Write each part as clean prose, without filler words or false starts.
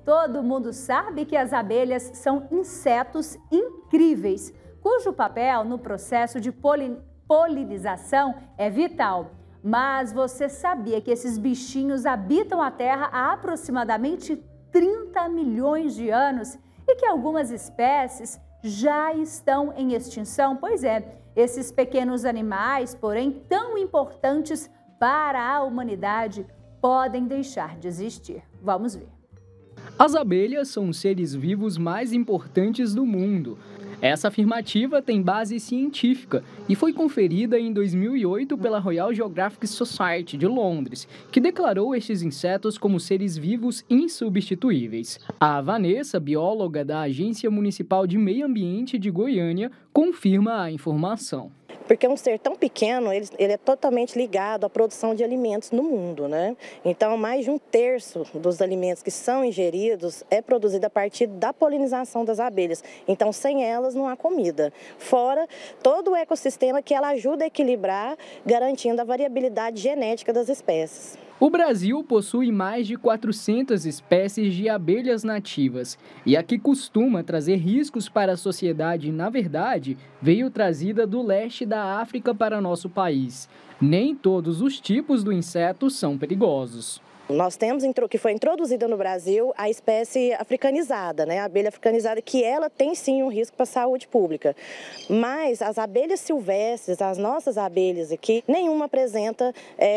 Todo mundo sabe que as abelhas são insetos incríveis, cujo papel no processo de polinização é vital. Mas você sabia que esses bichinhos habitam a Terra há aproximadamente 30 milhões de anos e que algumas espécies já estão em extinção? Pois é, esses pequenos animais, porém tão importantes para a humanidade, podem deixar de existir. Vamos ver. As abelhas são os seres vivos mais importantes do mundo. Essa afirmativa tem base científica e foi conferida em 2008 pela Royal Geographic Society de Londres, que declarou estes insetos como seres vivos insubstituíveis. A Vanessa, bióloga da Agência Municipal de Meio Ambiente de Goiânia, confirma a informação. Porque um ser tão pequeno, ele é totalmente ligado à produção de alimentos no mundo, né? Então, mais de 1/3 dos alimentos que são ingeridos é produzido a partir da polinização das abelhas. Então, sem elas não há comida. Fora todo o ecossistema que ela ajuda a equilibrar, garantindo a variabilidade genética das espécies. O Brasil possui mais de 400 espécies de abelhas nativas e a que costuma trazer riscos para a sociedade, na verdade, veio trazida do leste da África para nosso país. Nem todos os tipos do inseto são perigosos. Nós temos, que foi introduzida no Brasil, a espécie africanizada, né? A abelha africanizada, que ela tem sim um risco para a saúde pública. Mas as abelhas silvestres, as nossas abelhas aqui, nenhuma apresenta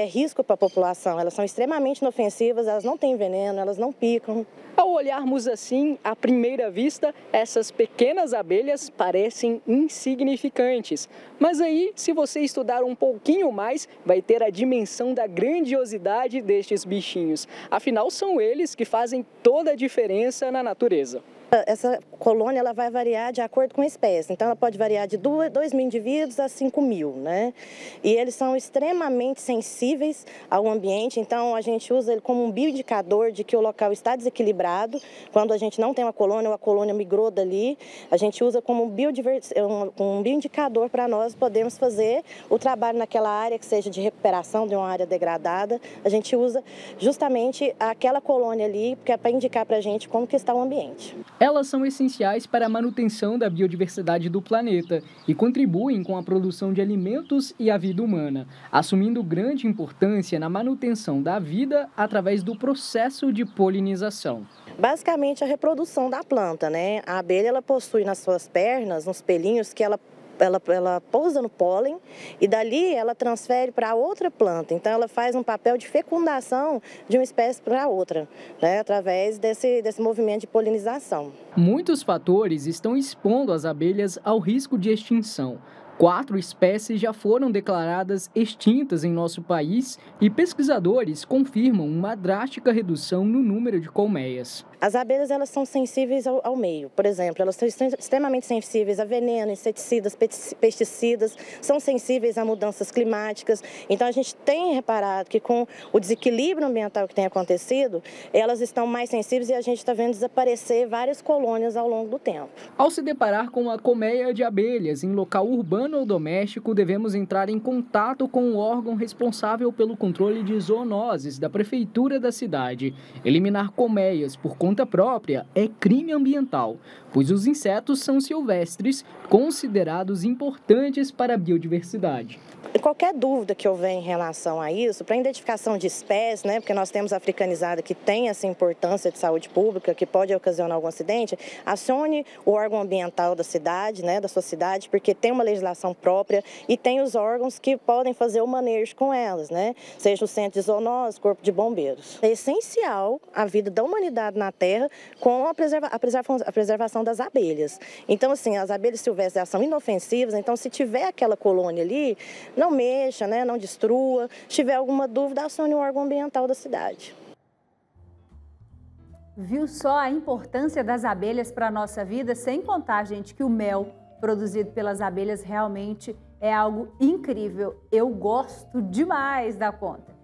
risco para a população. Elas são extremamente inofensivas, elas não têm veneno, elas não picam. Ao olharmos assim, à primeira vista, essas pequenas abelhas parecem insignificantes. Mas aí, se você estudar um pouquinho mais, vai ter a dimensão da grandiosidade destes bichinhos. Afinal, são eles que fazem toda a diferença na natureza. Essa colônia ela vai variar de acordo com a espécie, então ela pode variar de 2.000 indivíduos a 5.000, né? E eles são extremamente sensíveis ao ambiente, então a gente usa ele como um bioindicador de que o local está desequilibrado. Quando a gente não tem uma colônia ou a colônia migrou dali, a gente usa como um bioindicador para nós podermos fazer o trabalho naquela área que seja de recuperação de uma área degradada. A gente usa justamente aquela colônia ali, que é para indicar para a gente como que está o ambiente. Elas são essenciais para a manutenção da biodiversidade do planeta e contribuem com a produção de alimentos e a vida humana, assumindo grande importância na manutenção da vida através do processo de polinização. Basicamente, a reprodução da planta, né? A abelha ela possui nas suas pernas uns pelinhos que ela pousa no pólen e dali ela transfere para outra planta. Então ela faz um papel de fecundação de uma espécie para outra, né, através desse movimento de polinização. Muitos fatores estão expondo as abelhas ao risco de extinção. 4 espécies já foram declaradas extintas em nosso país e pesquisadores confirmam uma drástica redução no número de colmeias. As abelhas elas são sensíveis ao meio, por exemplo, elas são extremamente sensíveis a veneno, inseticidas, pesticidas, são sensíveis a mudanças climáticas. Então a gente tem reparado que com o desequilíbrio ambiental que tem acontecido, elas estão mais sensíveis e a gente está vendo desaparecer várias colônias ao longo do tempo. Ao se deparar com a colmeia de abelhas em local urbano ou doméstico, devemos entrar em contato com o órgão responsável pelo controle de zoonoses da prefeitura da cidade. Eliminar colmeias por conta própria é crime ambiental, pois os insetos são silvestres, considerados importantes para a biodiversidade. Qualquer dúvida que houver em relação a isso, para identificação de espécies, né, porque nós temos a africanizada que tem essa importância de saúde pública, que pode ocasionar algum acidente, acione o órgão ambiental da cidade, né, da sua cidade, porque tem uma legislação própria e tem os órgãos que podem fazer o manejo com elas, né, seja o centro de zoonoses, corpo de bombeiros. É essencial a vida da humanidade na Terra com a preservação das abelhas. Então, assim, as abelhas silvestres elas são inofensivas, então se tiver aquela colônia ali, não mexa, né, não destrua. Se tiver alguma dúvida, acione o órgão ambiental da cidade. Viu só a importância das abelhas para a nossa vida? Sem contar, gente, que o mel produzido pelas abelhas realmente é algo incrível. Eu gosto demais da conta.